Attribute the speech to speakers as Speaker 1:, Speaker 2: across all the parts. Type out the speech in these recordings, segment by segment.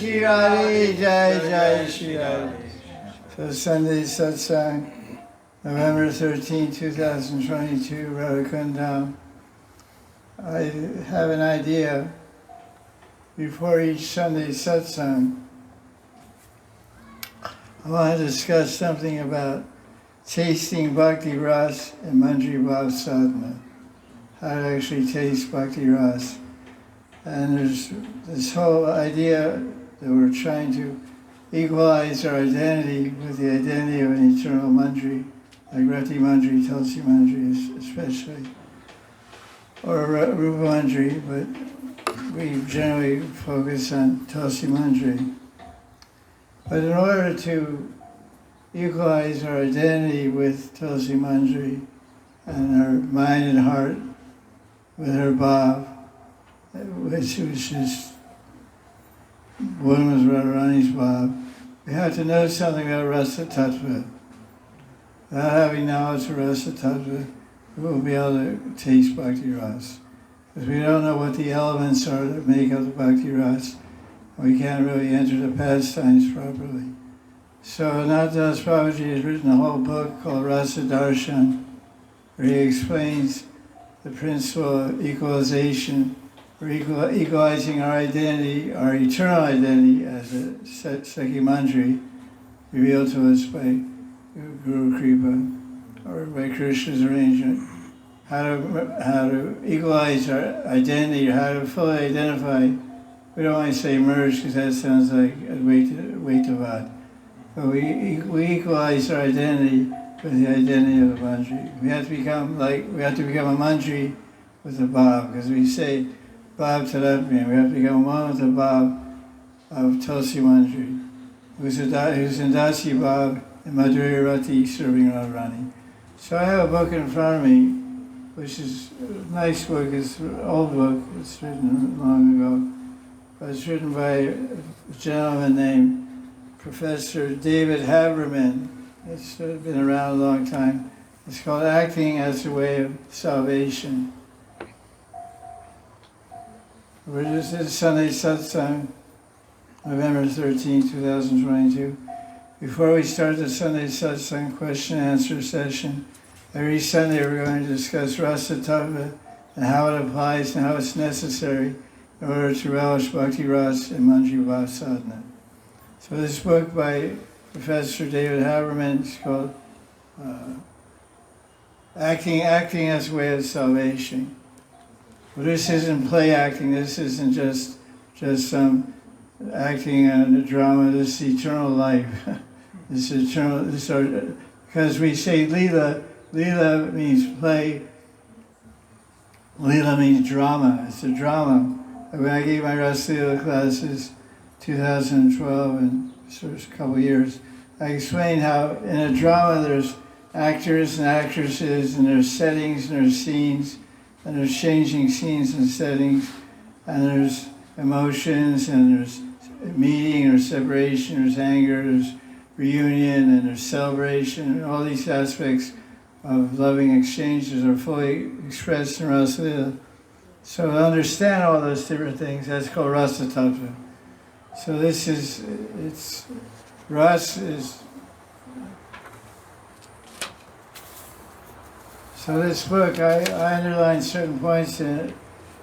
Speaker 1: Sri Radhe, Jai Sri Radhe. So Sunday Satsang, November 13, 2022, Radhakundam. I have an idea. Before each Sunday Satsang, I want to discuss something about tasting Bhakti Ras and Manjari Bhav Sadhana. How to actually taste Bhakti Ras. And there's this whole idea that we're trying to equalize our identity with the identity of an eternal Manjari, like Bhakti Manjari, Tulsi Manjari especially, or Rupa Manjari, but we generally focus on Tulsi Manjari. But in order to equalize our identity with Tulsi Manjari and our mind and heart with her Bhav, which is one was Radharani's Bhav, we have to know something about Rasa Tattva. Without having knowledge of Rasa Tattva, we won't be able to taste Bhakti Ras. Because we don't know what the elements are that make up the Bhakti Ras, we can't really enter the pastimes properly. So Anantadas Babaji has written a whole book called Rasa Darshan, where he explains the principle of equalization, or equalizing our identity, our eternal identity as a Sekhi Manjari, revealed to us by Guru Kripa, or by Krishna's arrangement. How to equalize our identity, or how to fully identify. We don't want to say merge because that sounds like Advaitavad. But we equalize our identity with the identity of the Manjari. We have to become a Manjari with the Bhav, because we say Bhav Tadatmya. We have to become one with the Bhav of Tulsi Manjari, who's in Dasi Bhav and Madhuri Rati serving Radharani. So I have a book in front of me, which is a nice book. It's an old book. It's written long ago. But it's written by a gentleman named Professor David Haberman. It's been around a long time. It's called Acting as a Way of Salvation. We're just at Sunday Satsang, November 13, 2022. Before we start the Sunday Satsang question and answer session, every Sunday we're going to discuss Rasa Tattva and how it applies and how it's necessary in order to relish Bhakti Ras and Manjari Bhav Sadhana. So this book by Professor David Haberman is called Acting as a Way of Salvation. Well, this isn't play acting. This isn't just some acting in a drama. This is eternal life. This is eternal. Because we say Leela. Leela means play. Leela means drama. It's a drama. When I gave my Rasa Leela classes, 2012 and first couple of years, I explained how in a drama there's actors and actresses, and there's settings and there's scenes, and there's changing scenes and settings, and there's emotions, and there's meeting or separation, there's anger, there's reunion, and there's celebration, and all these aspects of loving exchanges are fully expressed in Rasa Leela. So to understand all those different things, that's called Rasa Tattva. So So this book, I underlined certain points in it,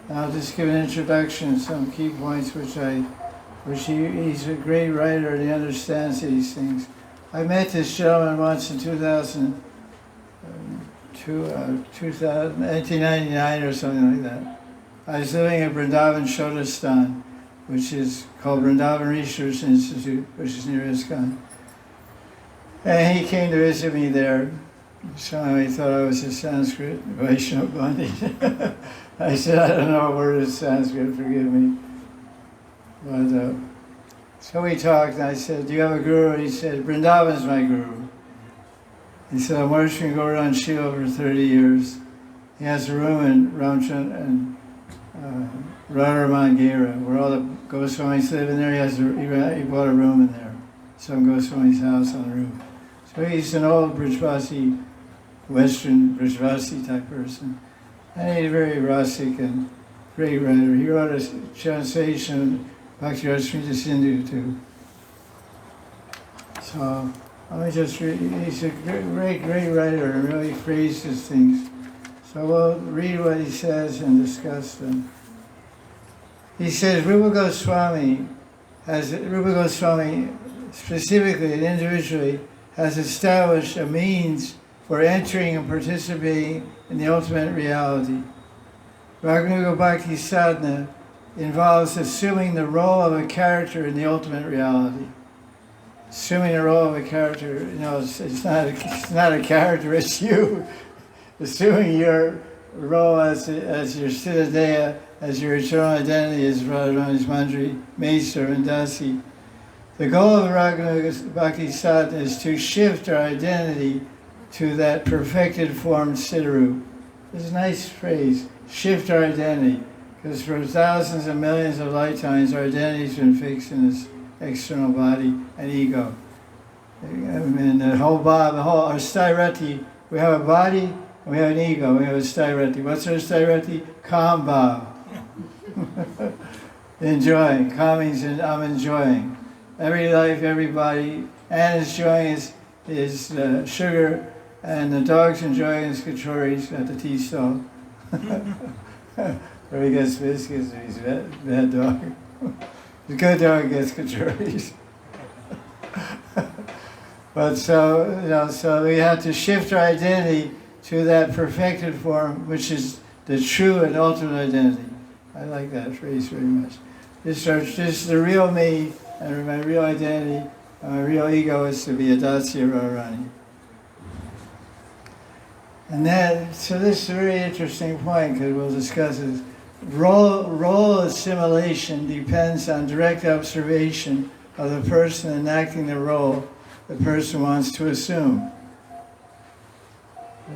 Speaker 1: and I'll just give an introduction, some key points he's a great writer and he understands these things. I met this gentleman once in 1999 or something like that. I was living in Vrindavan, Shodastan, which is called Vrindavan Research Institute, which is near ISKCON. And he came to visit me there. Somehow he thought I was a Sanskrit Vaishnava Pandit. I said, I don't know a word of Sanskrit, forgive me. But so we talked, and I said, do you have a guru? And he said, Vrindavan's my guru. He said, I'm worshiping Gauranga Shiva for 30 years. He has a room in Ramchandra and Radharaman Gira, where all the Goswamis live in there. He bought a room in there, some Goswami's house on the roof. So he's an old Brijvasi, Western Brijvasi type person. And he's very rasic and great writer. He wrote a translation Bhakti Ras Sindhu too. So let me just read. He's a great writer and really phrases things. So we'll read what he says and discuss them. He says Rupa Goswami specifically and individually has established a means for entering and participating in the ultimate reality. Raganuga Bhakti Sadhana involves assuming the role of a character in the ultimate reality. Assuming the role of a character, it's not a character, it's you. Assuming your role as your Siddha Deha, as your eternal identity as Radharani's Manjari, Maester, and Dasi. The goal of the Raganuga Bhakti Sadhana is to shift our identity to that perfected form Siddharup. It's a nice phrase, shift our identity, because for thousands and millions of lifetimes our identity's been fixed in this external body and ego. And the whole our Stairati, we have a body and we have an ego, we have a Stairati. What's our Stairati? Kam Bhav. Enjoying. Kam means I'm enjoying. Every life, everybody, and enjoying is sugar, and the dog's enjoying his kachoris at the tea stall. Or he gets biscuits, or he's a bad dog. The good dog gets kachoris. But so we have to shift our identity to that perfected form, which is the true and ultimate identity. I like that phrase very much. This is the real me, and my real identity, my real ego is to be a Datsya Radharani. And then, so this is a very interesting point, because we'll discuss it. Role assimilation depends on direct observation of the person enacting the role the person wants to assume.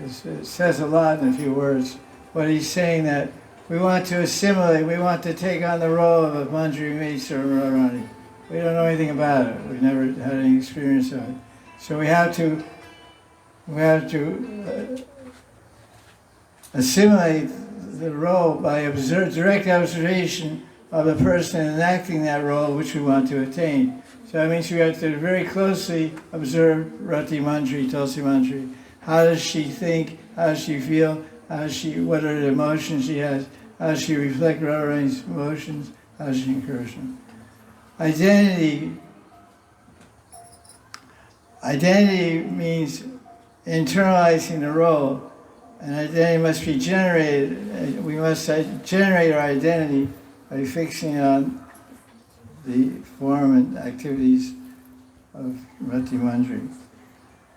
Speaker 1: It says a lot in a few words. But he's saying that we want to assimilate, we want to take on the role of a Manjari Maester or Radharani. We don't know anything about it. We've never had any experience of it. So we have to assimilate the role by direct observation of the person enacting that role which we want to attain. So that means we have to very closely observe Rati Manjari, Tulsi Manjari. How does she think? How does she feel? What are the emotions she has? How does she reflect Radharani's emotions? How does she encourage them? Identity means internalizing the role, and identity must be generated. We must generate our identity by fixing on the form and activities of Rati Manjari.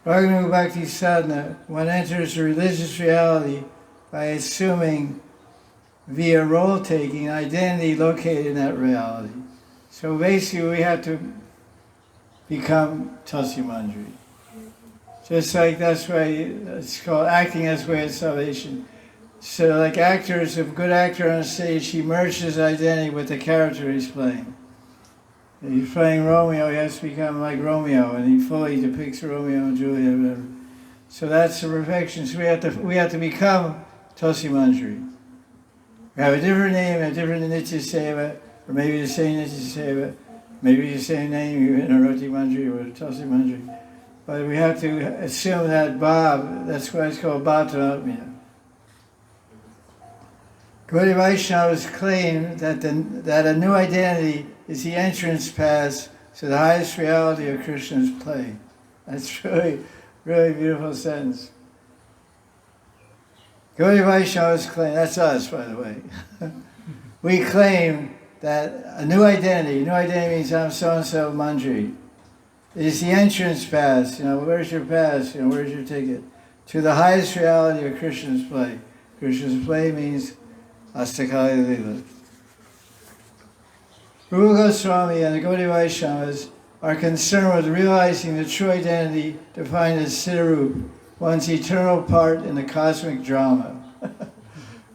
Speaker 1: Raganuga Bhakti Sadhana, one enters the religious reality by assuming via role-taking identity located in that reality. So basically we have to become Tulsi Manjari. Just like that's why it's called acting as way of salvation. So like actors, if a good actor on stage, he merges his identity with the character he's playing. If he's playing Romeo, he has to become like Romeo, and he fully depicts Romeo and Juliet, whatever. So that's the perfection. So we have to become Tulsi Manjari. We have a different name, a different Nitya Seva, or maybe the same Nitya Seva, maybe the same name, in a Rati Manjari or a Tulsi Manjari. But we have to assume that Bhav, that's why it's called Bhavanatmya. Gaudiya Vaishnavas claim that a new identity is the entrance pass to the highest reality of Krishna's play. That's really, really beautiful sentence. Gaudiya Vaishnavas claim, that's us, by the way. We claim that a new identity means I'm so-and-so Manjari. Is the entrance pass, where's your pass, where's your ticket? To the highest reality of Krishna's play. Krishna's play means Astakali Lila. Rupa Goswami and the Gaudiya Vaishnavas are concerned with realizing the true identity defined as Siddharup, one's eternal part in the cosmic drama.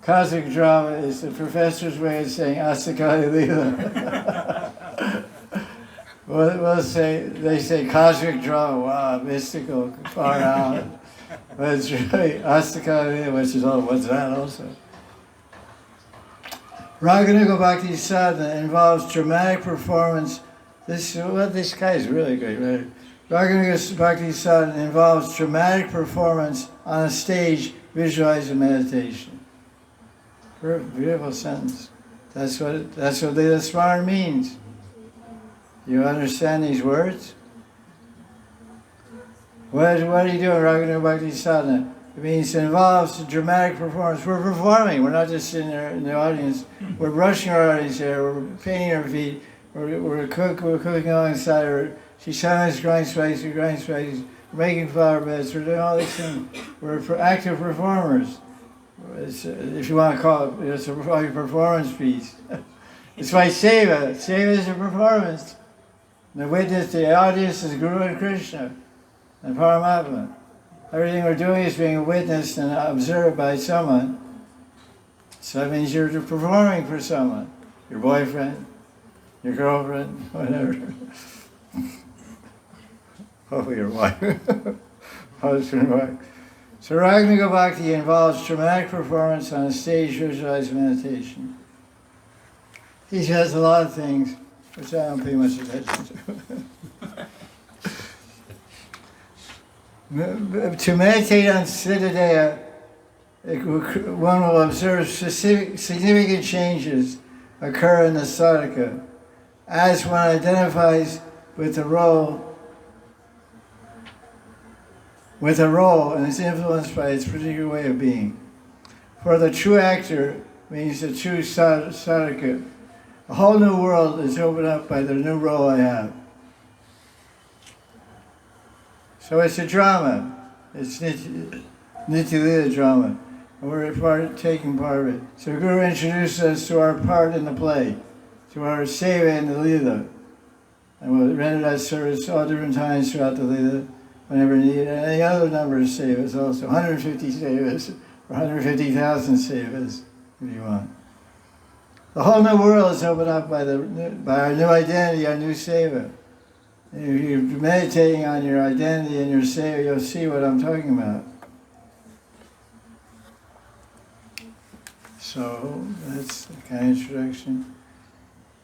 Speaker 1: Cosmic drama is the professor's way of saying Astakali Lila. They say cosmic drama, wow, mystical, far out. But it's really Astakali, which is, what's that also? Raganuga Bhakti Sadhana involves dramatic performance. This guy is really great, right? Raganuga Bhakti Sadhana involves dramatic performance on a stage, visualizing meditation. Beautiful sentence. That's what Leela Smaran means. You understand these words? What are you doing, Raganuga Bhakti Sadhana? It means it involves a dramatic performance. We're performing. We're not just sitting there in the audience. We're brushing our audience hair. We're painting our feet. We're cooking alongside her. She's telling us grind spices. We're making flower beds. We're doing all these things. We're active performers. If you want to call it, it's a performance piece. It's like Seva. Seva is a performance. The witness, the audience is Guru and Krishna and Paramatma. Everything we're doing is being witnessed and observed by someone. So that means you're performing for someone. Your boyfriend, your girlfriend, whatever. Hopefully your wife. Husband, wife. So Raganuga Bhakti involves dramatic performance on a stage, visualized meditation. He says a lot of things, which I don't pay much attention to. To meditate on Siddha Deha, one will observe significant changes occur in the sadhaka as one identifies with the role and is influenced by its particular way of being. For the true actor means the true sadhaka. A whole new world is opened up by the new role I have. So it's a drama. It's Nitya drama. And we're taking part of it. So the Guru introduced us to our part in the play, to our seva in the Leela. And we'll render that service all different times throughout the Leela, whenever needed. And any other number of sevas also. 150 sevas, or 150,000 sevas, if you want. The whole new world is opened up by our new identity, our new seva. If you're meditating on your identity and your seva, you'll see what I'm talking about. So that's the kind of introduction.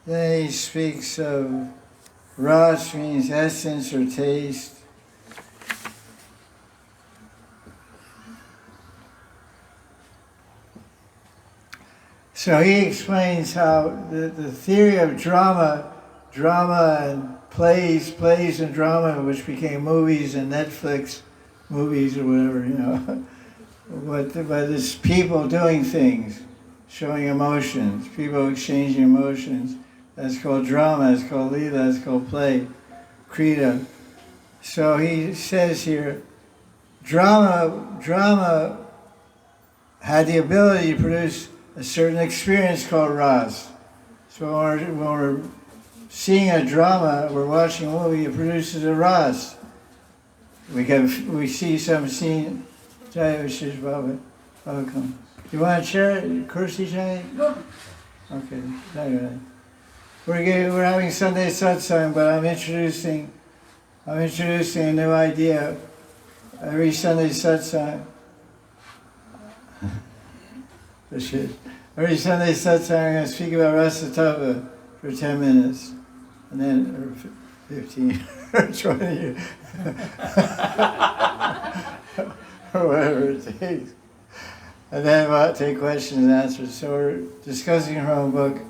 Speaker 1: Then he speaks of ras, means essence or taste. So he explains how the theory of drama and plays and drama, which became movies and Netflix movies or whatever, but it's people doing things, showing emotions, people exchanging emotions. That's called drama, it's called Leela, it's called play, Krita. So he says here, drama had the ability to produce a certain experience called ras. So when we're seeing a drama, we're watching a movie, it produces a ras. We see some scene. Jai Sri Radhe. Welcome. You want to share it? Kursi Jai? No. Okay. Jai. We're having Sunday satsang, but I'm introducing a new idea. Every Sunday satsang. Every Sunday satsang, I'm going to speak about rasa tattva for 10 minutes, and then or 15 or 20. Or whatever it takes. And then we'll take questions and answers. So we're discussing from a book.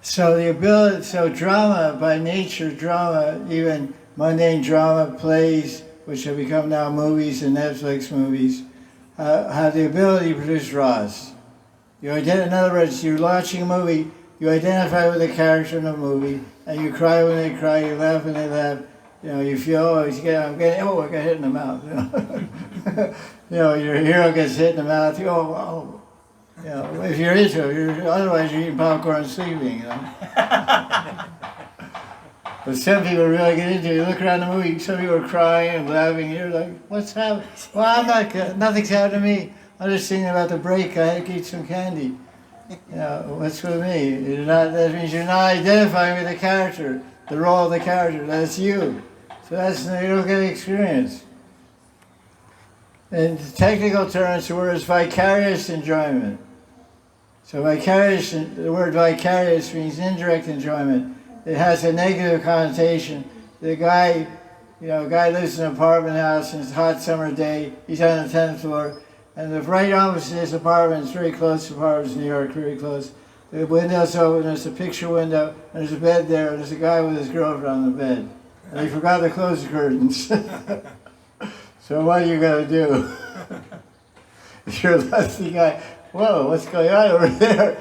Speaker 1: So drama, by nature, drama, even mundane drama, plays, which have become now movies and Netflix movies, have the ability to produce ras. In other words, you're watching a movie, you identify with the character in the movie, and you cry when they cry, you laugh when they laugh. You feel, I got hit in the mouth. Your hero gets hit in the mouth. If you're into it, otherwise you're eating popcorn and sleeping. But some people really get into it. You look around the movie, some people are crying and laughing. You're like, what's happening? Well, I'm not. Nothing's happened to me. I'm just thinking about the break. I had to eat some candy. What's with me? That means you're not identifying with the character, the role of the character. That's you. So you don't get experience. In technical terms, the word is vicarious enjoyment. So vicarious, the word vicarious means indirect enjoyment. It has a negative connotation. The guy, a guy lives in an apartment house and it's a hot summer day. He's on the 10th floor. And the right opposite his apartment is very close to apartments in New York, very close. The window's open, there's a picture window, and there's a bed there, and there's a guy with his girlfriend on the bed. And he forgot to close the curtains. So what are you going to do? If you're a lucky guy, whoa, what's going on over there?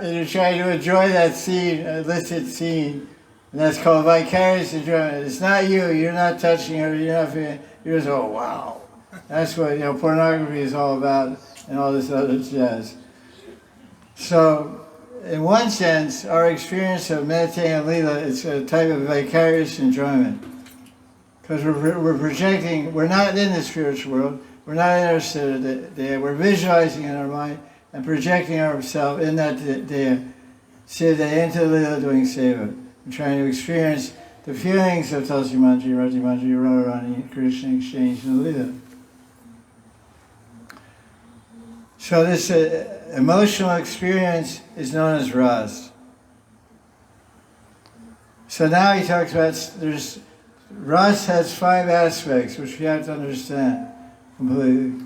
Speaker 1: And you're trying to enjoy that scene, illicit scene. And that's called vicarious enjoyment. It's not you, you're not touching her, you're not feeling, you're just, oh, wow. That's what pornography is all about, and all this other jazz. So, in one sense, our experience of meditating on Leela is a type of vicarious enjoyment. Because we're projecting, we're not in the spiritual world, we're not in our Siddha, we're visualizing in our mind and projecting ourselves in that Deha, Siddha, into Leela doing Seva. And trying to experience the feelings of Tulsi Manjari, Rati Manjari, Radharani, Krishna exchange in the Leela. So this emotional experience is known as ras. So now he talks about, ras has 5 aspects which you have to understand completely.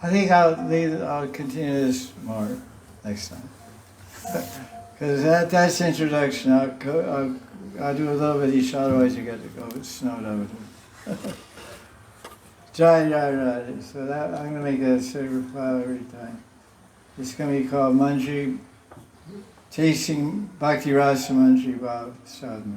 Speaker 1: I think I'll continue this more next time. Because that's introduction. I'll do a little bit each, otherwise you get to go snowed over. Jai Radhe. So that I'm going to make a separate file every time. It's going to be called Manjari, Tasting Bhakti Ras Manjari Bhav Sadhana.